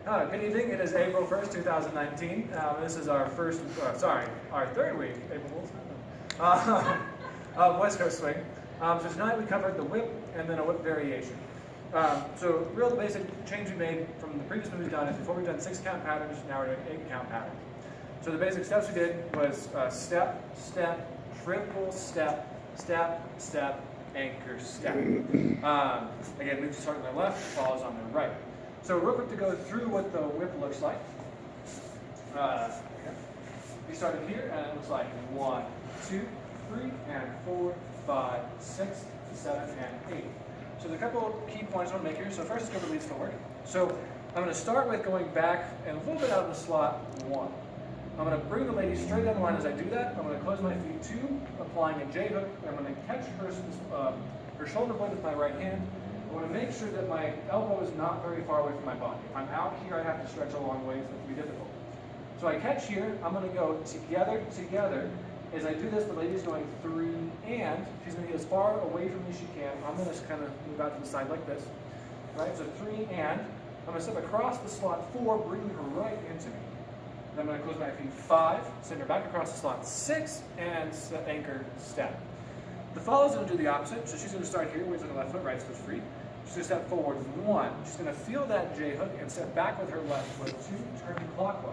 Good evening. It is April 1st, 2019. This is our our third week, April Fools, of West Coast Swing. So tonight we covered the whip and then a whip variation. So real basic change we made from the previous one we've done is before we've done 6-count patterns, now we're doing 8-count patterns. So the basic steps we did was step, step, triple step, step, step, anchor, step. Again, moves start on the left, follows on the right. So real quick to go through what the whip looks like. We started here, and it looks like 1, 2, 3, and 4, 5, 6, 7, and 8. So there's a couple of key points I want to make here. So first, let's go to leads forward. So I'm going to start with going back and a little bit out of the slot 1. I'm going to bring the lady straight down the line as I do that. I'm going to close my feet 2, applying a J hook. I'm going to catch her shoulder blade with my right hand. I want to make sure that my elbow is not very far away from my body. If I'm out here, I have to stretch a long ways. That can be difficult. So I catch here. I'm going to go together, together. As I do this, the lady's going 3 and. She's going to get as far away from me as she can. I'm going to kind of move out to the side like this. Right? So 3 and. I'm going to step across the slot 4, bringing her right into me. Then I'm going to close my feet 5, send her back across the slot 6, and anchor step. The follow is going to do the opposite. So she's going to start here, weights on the left foot, right foot free. She's going to step forward 1. She's going to feel that J hook and step back with her left foot 2, turning clockwise.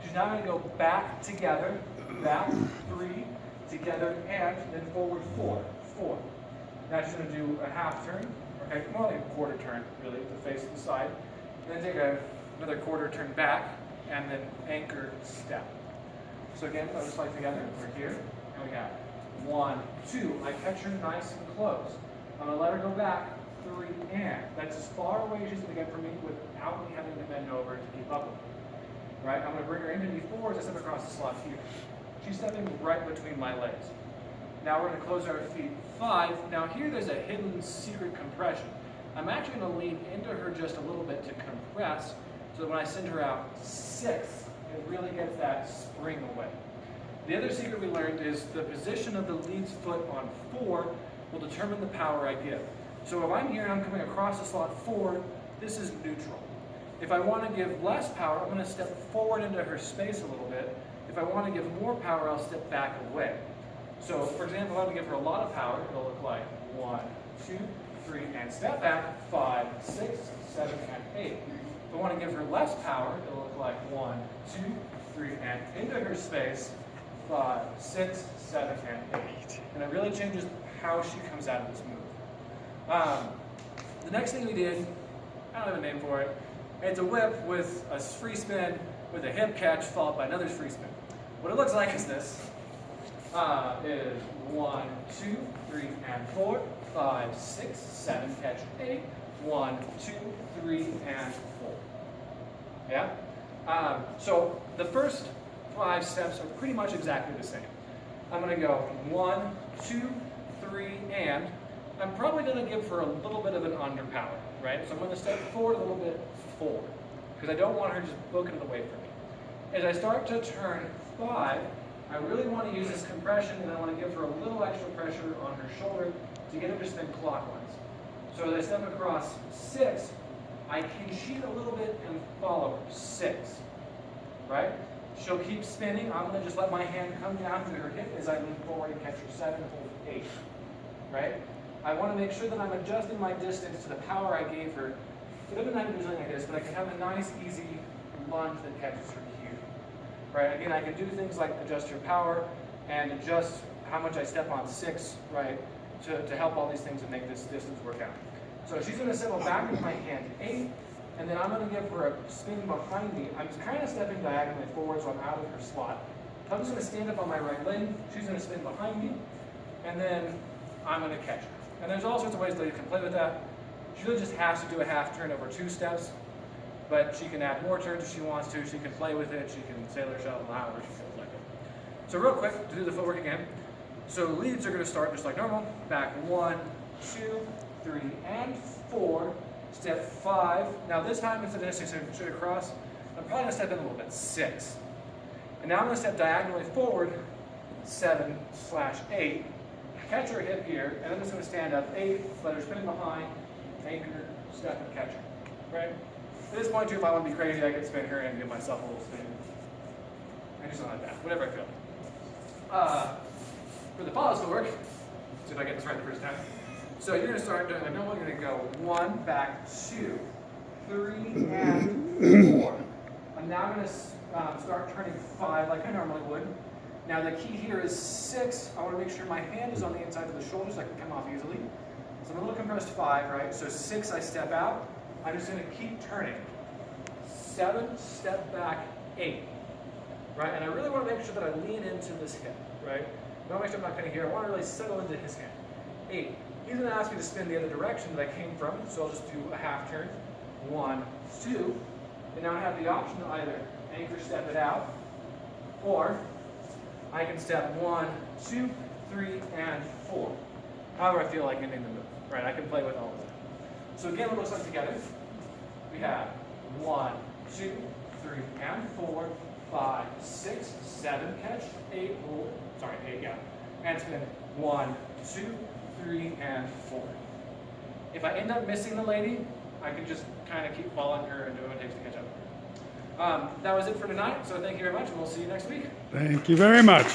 She's now going to go back together, back 3, together, and then forward 4, 4. Now she's going to do a half turn, okay, more like a quarter turn, really, to face the side. And then take another quarter turn back, and then anchor step. So again, I'll just like together. We're here, and we got 1, 2. I catch her nice and close. I'm going to let her go back 3 and. That's as far away as she's going to get from me without me having to bend over to keep up with her. Right? I'm going to bring her into me 4 as I step across the slot here. She's stepping right between my legs. Now we're going to close our feet 5. Now here there's a hidden secret compression. I'm actually going to lean into her just a little bit to compress, so that when I send her out 6, it really gets that spring away. The other secret we learned is the position of the lead's foot on 4 will determine the power I give. So if I'm here and I'm coming across the slot 4, this is neutral. If I want to give less power, I'm going to step forward into her space a little bit. If I want to give more power, I'll step back away. So for example, if I want to give her a lot of power, it'll look like 1, 2, 3, and step back, 5, 6, 7, and 8. If I want to give her less power, it'll look like 1, 2, 3, and into her space, 5, 6, 7, and 8. And it really changes how she comes out of this move. The next thing we did, I don't have a name for it, it's a whip with a free spin with a hip catch followed by another free spin. What it looks like is this. Is 1, 2, 3, and 4, 5, 6, 7, catch 8, 1, 2, 3, and 4. Yeah? So the first 5 steps are pretty much exactly the same. I'm going to go 1, 2, 3, and I'm probably going to give her a little bit of an underpower, right? So I'm going to step forward a little bit forward because I don't want her just booking it away from me. As I start to turn 5, I really want to use this compression, and I want to give her a little extra pressure on her shoulder to get her to spin clockwise. So as I step across 6, I can cheat a little bit and follow her. 6, right? She'll keep spinning. I'm going to just let my hand come down to her hip as I lean forward and catch her 7, hold 8, right? I want to make sure that I'm adjusting my distance to the power I gave her. It doesn't have to do something like this, but I can have a nice, easy lunge that catches her here. Right? Again, I can do things like adjust her power and adjust how much I step on 6, right, to help all these things and make this distance work out. So she's going to settle back with my hand 8, and then I'm going to give her a spin behind me. I'm kind of stepping diagonally forward, so I'm out of her slot. So I'm just going to stand up on my right leg. She's going to spin behind me, and then I'm going to catch her. And there's all sorts of ways that you can play with that. She really just has to do a half turn over 2 steps. But she can add more turns if she wants to. She can play with it. She can sailor shuttle however she feels like it. So real quick, to do the footwork again. So leads are going to start just like normal. Back 1, 2, 3, and 4. Step 5. Now this time instead of straight across, I'm probably going to step in a little bit. 6. And now I'm going to step diagonally forward. 7/8. Catch her hip here, and I'm just going to stand up 8. Let her spin behind. Anchor, step, and catch her. Right? At this point, too, if I want to be crazy, I can spin her and give myself a little spin. And do something like that, whatever I feel. For the pause footwork, see if I get this right the first time. So you're going to start doing a normal. You're going to go 1, back 2, 3, and 4. And now I'm going to start turning 5 like I normally would. Now the key here is 6. I want to make sure my hand is on the inside of the shoulder so I can come off easily. So I'm a little compressed 5, right? So 6, I step out. I'm just going to keep turning. 7, step back, 8. Right? And I really want to make sure that I lean into this hip, right? I want to make sure I'm not kind of here. I want to really settle into his hand. 8. He's going to ask me to spin the other direction that I came from, so I'll just do a half turn. 1, 2. And now I have the option to either anchor step it out, or I can step 1, 2, 3, and 4. However I feel like ending the move, right? I can play with all of them. So again, what it looks like together, we have 1, 2, 3, and 4, 5, 6, 7, catch, 8, hold, sorry, 8, yeah. And spin 1, 2, 3, and 4. If I end up missing the lady, I can just kind of keep following her and do what it takes to catch up. That was it for tonight, so thank you very much, and we'll see you next week. Thank you very much.